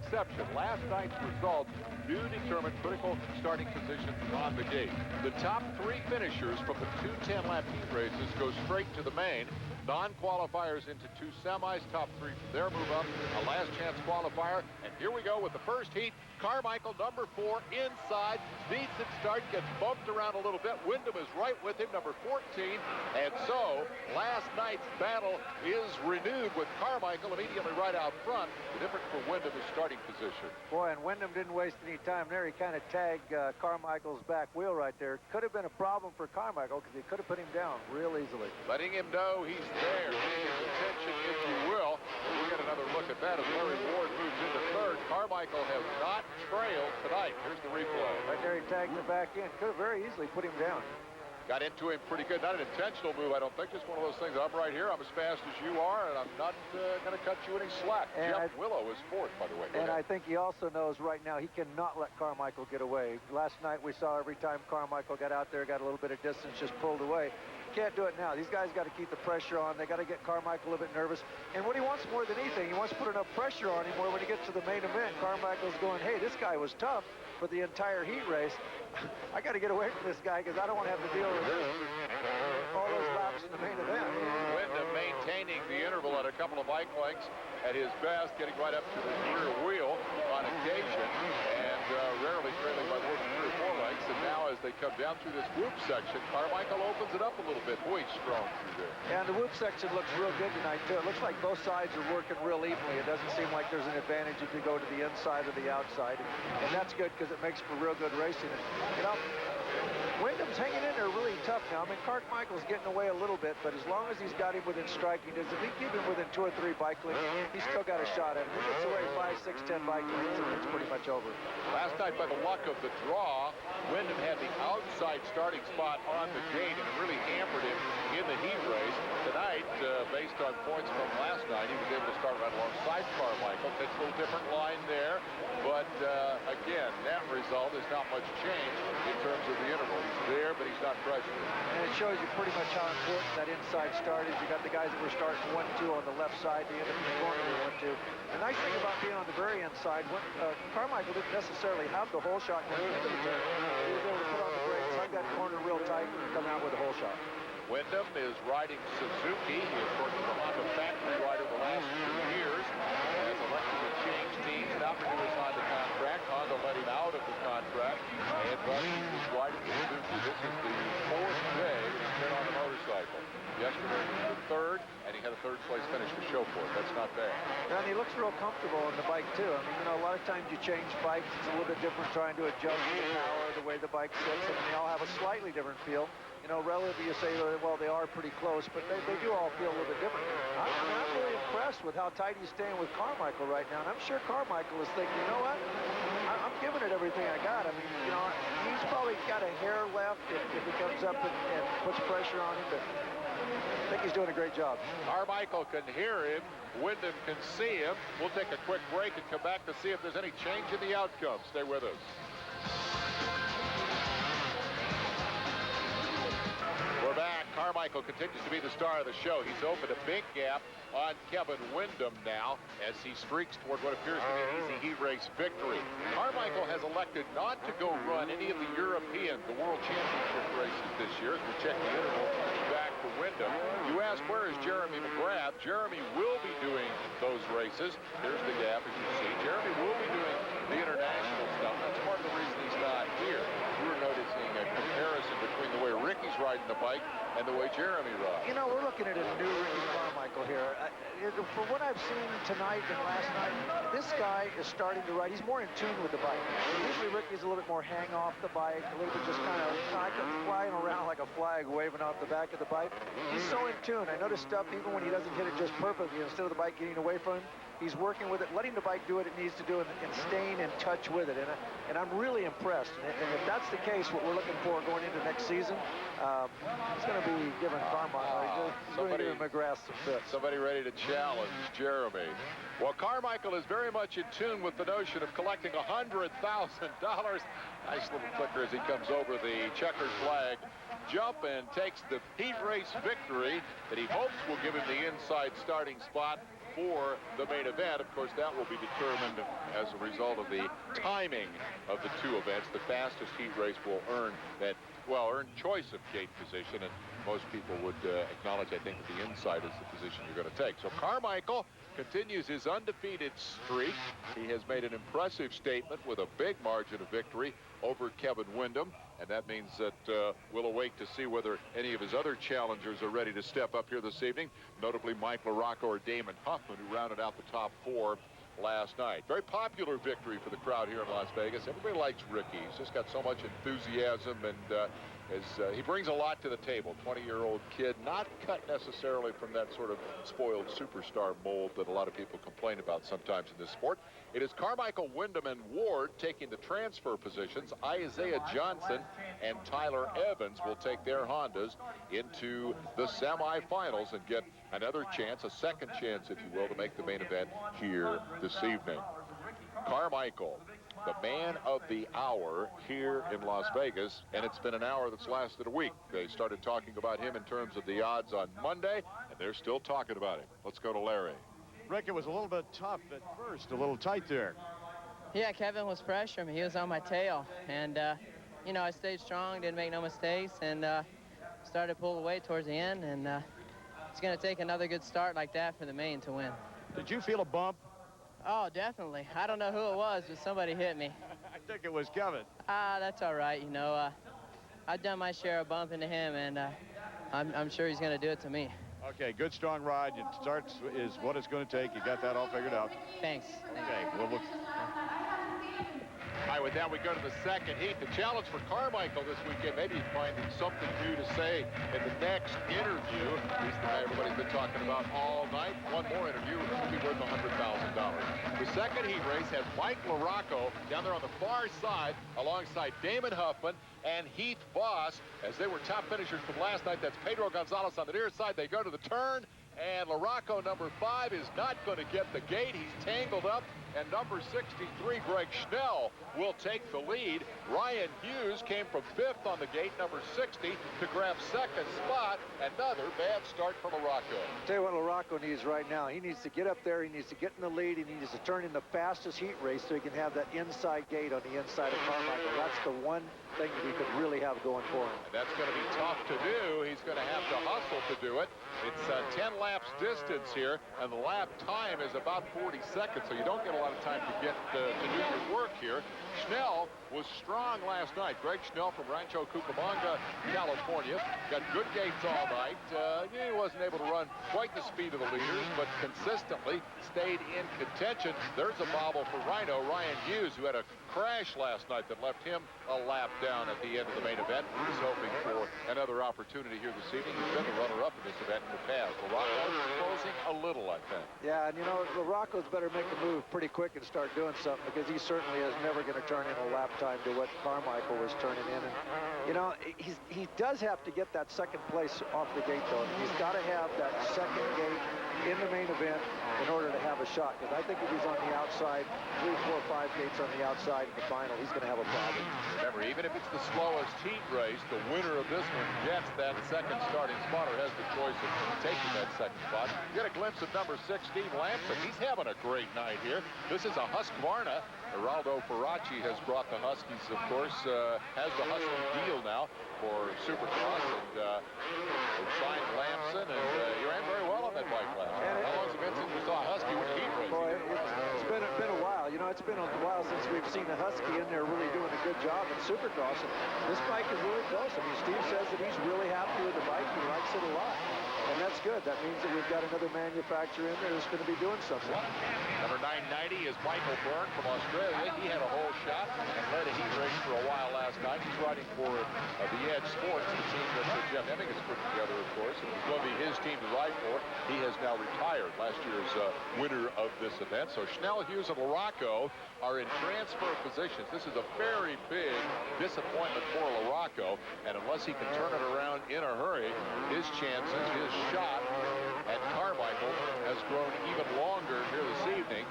exception. Last night's results do determine critical starting positions on the gate. The top 3 finishers from the 2 10-lap heat races go straight to the main. Non-qualifiers into 2 semis, top 3 from there move up. A last chance qualifier. And here we go with the first heat. Carmichael, number 4, inside. Needs it start, gets bumped around a little bit. Wyndham is right with him, number 14. And so, last night's battle is renewed with Carmichael immediately right out front. The difference for Wyndham is starting position. Boy, and Wyndham didn't waste any time there. He kind of tagged Carmichael's back wheel right there. Could have been a problem for Carmichael because he could have put him down real easily. Letting him know he's there, getting his attention, if you will. We'll get another look at that as Larry Ward moves into third. Carmichael has not trailed tonight. Here's the replay. Right there, he tagged him back in. Could have very easily put him down. Got into him pretty good. Not an intentional move, I don't think. Just one of those things. I'm right here. I'm as fast as you are, and I'm not going to cut you any slack. And Jeff Willow is fourth, by the way. And I think he also knows right now he cannot let Carmichael get away. Last night we saw every time Carmichael got out there, got a little bit of distance, just pulled away. Can't do it now. These guys got to keep the pressure on. They got to get Carmichael a little bit nervous. And what he wants more than anything, he wants to put enough pressure on him where when he gets to the main event, Carmichael's going, hey, this guy was tough for the entire heat race. I got to get away from this guy because I don't want to have to deal with this. All those laps in the main event. Wyndham maintaining the interval at a couple of bike lengths at his best, getting right up to the rear wheel on occasion, and rarely trailing by more than 3 or 4 lengths. And now as they come down through this whoop section, Carmichael opens it up a little bit. Boy, he's strong through there. And the whoop section looks real good tonight, too. It looks like both sides are working real evenly. It doesn't seem like there's an advantage if you go to the inside or the outside. And that's good because it makes for real good racing. And, you know, Wyndham's hanging in there really tough now. I mean, Carmichael's getting away a little bit, but as long as he's got him within striking distance, if he keep him within 2 or 3 bike lengths, he's still got a shot at him. He gets away 5, 6, 10 bike lengths, and it's pretty much over. Last night, by the luck of the draw, Wyndham had the outside starting spot on the gate, and it really hampered him in the heat race. Tonight, based on points from last night, he was able to start right alongside Carmichael. Takes a little different line there, but again, that result is not much change in terms of the interval. He's there, but he's not pressuring. And it shows you pretty much how important that inside start is. You got the guys that were starting 1-2 on the left side, the end of the corner they 1-2. The nice thing about being on the very inside, when Carmichael didn't necessarily have the hole shot going into the turn. He was able to put on the brakes, hug that corner real tight, and come out with a hole shot. Wyndham is riding Suzuki. He has worked with the Honda factory rider the last 2 years. Has elected to change teams, not renew his Honda contract. Honda let him out of the contract, and but he was riding Suzuki. This is the 4th day that he's been on a motorcycle. Yesterday he was third, and he had a third-place finish to show for it. That's not bad. And he looks real comfortable on the bike, too. I mean, you know, a lot of times you change bikes, it's a little bit different trying to adjust the power, the way the bike sits. I mean, they all have a slightly different feel. You know, relatively, you say, well, they are pretty close, but they do all feel a little bit different. I'm really impressed with how tight he's staying with Carmichael right now, and I'm sure Carmichael is thinking, you know what? I'm giving it everything I got. I mean, you know, he's probably got a hair left if he comes up and puts pressure on him, but I think he's doing a great job. Carmichael can hear him. Wyndham can see him. We'll take a quick break and come back to see if there's any change in the outcome. Stay with us. We're back. Carmichael continues to be the star of the show. He's opened a big gap on Kevin Wyndham now as he streaks toward what appears to be an easy heat race victory. Carmichael has elected not to go run any of the European, the World Championship races this year. As we check the interval back to Wyndham. You ask, where is Jeremy McGrath? Jeremy will be doing those races. Here's the gap, as you see. Jeremy will be doing the international stuff. That's part of the reason he's not here. We're noticing a comparison between the way Ricky's riding the bike and the way Jeremy rides. You know, we're looking at a new Ricky Carmichael here. For what I've seen tonight and last night, this guy is starting to ride. He's more in tune with the bike. Usually Ricky's a little bit more hang off the bike, a little bit just kind of flying around like a flag waving off the back of the bike. He's so in tune. I noticed stuff even when he doesn't hit it just perfectly, instead of the bike getting away from him, he's working with it, letting the bike do what it needs to do, and staying in touch with it. And I'm really impressed. And if that's the case, what we're looking for going into next season, it's going to be giving Carmichael, he's going to give McGrath some fits. Somebody ready to challenge Jeremy. Well, Carmichael is very much in tune with the notion of collecting $100,000. Nice little clicker as he comes over the checkered flag jump and takes the heat race victory that he hopes will give him the inside starting spot for the main event. Of course, that will be determined as a result of the timing of the two events. The fastest heat race will earn choice of gate position, and most people would acknowledge, I think, that the inside is the position you're going to take. So Carmichael continues his undefeated streak. He has made an impressive statement with a big margin of victory over Kevin Windham, and that means that we'll await to see whether any of his other challengers are ready to step up here this evening, notably Mike LaRocco or Damon Huffman, who rounded out the top four last night. Very popular victory for the crowd here in Las Vegas. Everybody likes Ricky. He's just got so much enthusiasm, and he brings a lot to the table. 20-year-old kid, not cut necessarily from that sort of spoiled superstar mold that a lot of people complain about sometimes in this sport. It is Carmichael, Windham, and Ward taking the transfer positions. Isaiah Johnson and Tyler Evans will take their Hondas into the semifinals and get another chance, a second chance, if you will, to make the main event here this evening. Carmichael, the man of the hour here in Las Vegas, and it's been an hour that's lasted a week. They started talking about him in terms of the odds on Monday, and they're still talking about him. Let's go to Larry. Rick, it was a little bit tough at first, a little tight there. Yeah, Kevin was pressuring me. He was on my tail, and you know, I stayed strong, didn't make no mistakes, and started to pull away towards the end, and it's going to take another good start like that for the main to win. Did you feel a bump? Oh, definitely. I don't know who it was, but somebody hit me. I think it was Kevin. That's all right. You know, I've done my share of bumping to him, and I'm sure he's going to do it to me. Okay, good, strong ride. It starts is what it's going to take. You got that all figured out. Thanks. Okay, well, look. All right, with that, we go to the second heat. The challenge for Carmichael this weekend, maybe he's finding something new to say in the next interview. He's the guy everybody's been talking about all night. One more interview, which will be worth $100,000. The second heat race has Mike LaRocco down there on the far side alongside Damon Huffman and Heath Voss. As they were top finishers from last night, that's Pedro Gonzalez on the near side. They go to the turn, and LaRocco, number 5, is not going to get the gate. He's tangled up, and number 63, Greg Schnell, will take the lead. Ryan Hughes came from 5th on the gate, number 60, to grab second spot. Another bad start for LaRocco. Tell you what LaRocco needs right now. He needs to get up there. He needs to get in the lead. He needs to turn in the fastest heat race so he can have that inside gate on the inside of Carmichael. That's the one thing that he could really have going for him. And that's going to be tough to do. He's going to have to hustle to do it. It's 10 laps distance here, and the lap time is about 40 seconds, so you don't get a lot of time to get to do your work here. Schnell was strong last night. Greg Schnell from Rancho Cucamonga, California, got good gates all night. He wasn't able to run quite the speed of the leaders, but consistently stayed in contention. There's a bobble for Rhino, Ryan Hughes, who had a crash last night that left him a lap down at the end of the main event. He's hoping for another opportunity here this evening. He's been the runner-up in this event in the past. LaRocco's closing a little, I think. Yeah, and you know, LaRocco's better make a move pretty quick and start doing something, because he certainly is never going to turn in a lap time to what Carmichael was turning in. And you know, he does have to get that second place off the gate, though. He's got to have that second gate in the main event in order to have a shot, because I think if he's on the outside, 3, 4, 5 gates on the outside in the final, he's going to have a problem. Remember, even if it's the slowest heat race, the winner of this one gets that second starting spot, or has the choice of taking that second spot. Get a glimpse of number 6, Steve Lamson. He's having a great night here. This is a Husqvarna. Geraldo Ferracci has brought the Huskies, of course, has the Husky deal now for Supercross, and they signed Lamson, and he ran very well on that bike last year. How long has it been since we saw a Husky with heat racing? Boy, it's been a while. You know, it's been a while since we've seen a Husky in there really doing a good job in Supercross, and this bike is really close. I mean, Steve says that he's really happy with the bike. He likes it a lot, and that's good. That means that we've got another manufacturer in there who's going to be doing something. Number 990 is Michael Byrne from Australia. He had a whole shot and led a heat race for a while last night. He's riding for the Edge Sports, the team that Jeff Hemming has put together, of course. It was going to be his team to ride for. He has now retired, last year's winner of this event. So Schnell, Hughes, and LaRocco are in transfer positions. This is a very big disappointment for LaRocco, and unless he can turn it around in a hurry, his chances, his shot at Carmichael has grown even longer here this evening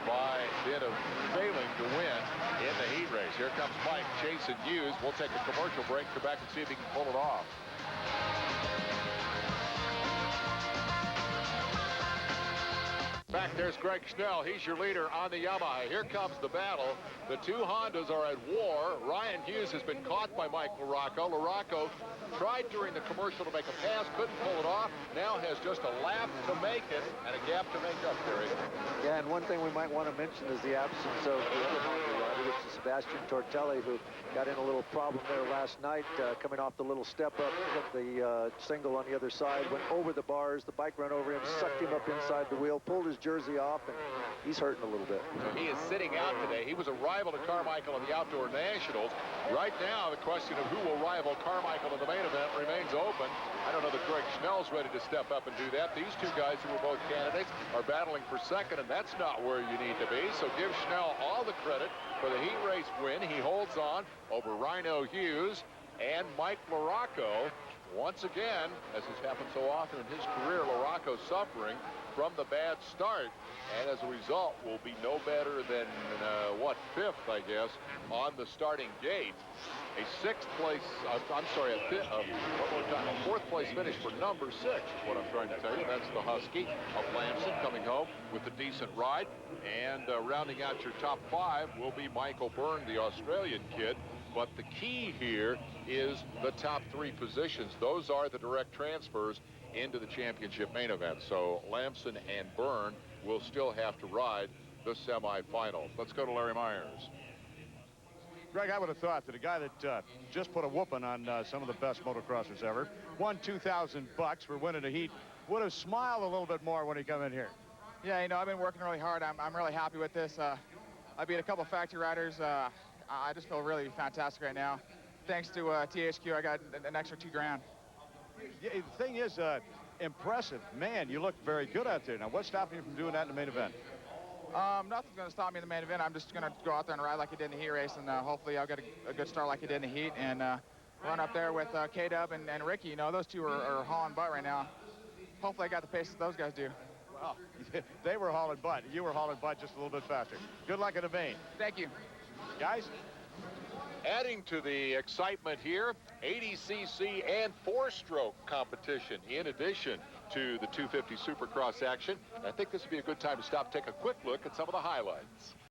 by bit of failing to win in the heat race. Here comes Mike chasing Hughes. We'll take a commercial break, come back and see if he can pull it off. back there's Greg Schnell. He's your leader on the Yamaha. Here comes the battle. The two Hondas are at war. Ryan Hughes has been caught by Mike LaRocco. LaRocco tried during the commercial to make a pass, couldn't pull it off. Now has just a lap to make it and a gap to make up, Terry. Yeah, and one thing we might want to mention is the absence of the other Honda rider, which is Sebastian Tortelli, who got in a little problem there last night, coming off the little step up, hit the single on the other side, went over the bars, the bike ran over him, sucked him up inside the wheel, pulled his jersey off, and he's hurting a little bit. So he is sitting out today. He was a rival to Carmichael in the Outdoor Nationals. Right now, the question of who will rival Carmichael in the main event remains open. I don't know that Greg Schnell's ready to step up and do that. These two guys who were both candidates are battling for second, and that's not where you need to be. So give Schnell all the credit for the heat race win. He holds on over Rhino Hughes and Mike LaRocco. Once again, as has happened so often in his career, LaRocco suffering from the bad start, and as a result will be no better than fifth, I guess, on the starting gate. A fourth place finish for number 6 is what I'm trying to tell you. That's the Husky of Lamson coming home with a decent ride, and rounding out your top 5 will be Michael Byrne, the Australian kid. But the key here is the top 3 positions. Those are the direct transfers into the championship main event. So Lamson and Byrne will still have to ride the semifinals. Let's go to Larry Myers. Greg, I would have thought that a guy that just put a whooping on some of the best motocrossers ever, won $2,000 for winning a heat, would have smiled a little bit more when he come in here. Yeah, you know, I've been working really hard. I'm really happy with this. I beat a couple factory riders. I just feel really fantastic right now. Thanks to THQ, I got an extra $2,000. Yeah, the thing is, impressive. Man, you look very good out there. Now, what's stopping you from doing that in the main event? Nothing's going to stop me in the main event. I'm just going to go out there and ride like I did in the heat race, and hopefully I'll get a good start like I did in the heat, and run up there with K-Dub and Ricky. You know, those two are hauling butt right now. Hopefully I got the pace that those guys do. Well, they were hauling butt. You were hauling butt just a little bit faster. Good luck in the main. Thank you. Guys? Adding to the excitement here, 80cc and 4-stroke competition in addition to the 250 Supercross action. I think this would be a good time to stop, take a quick look at some of the highlights.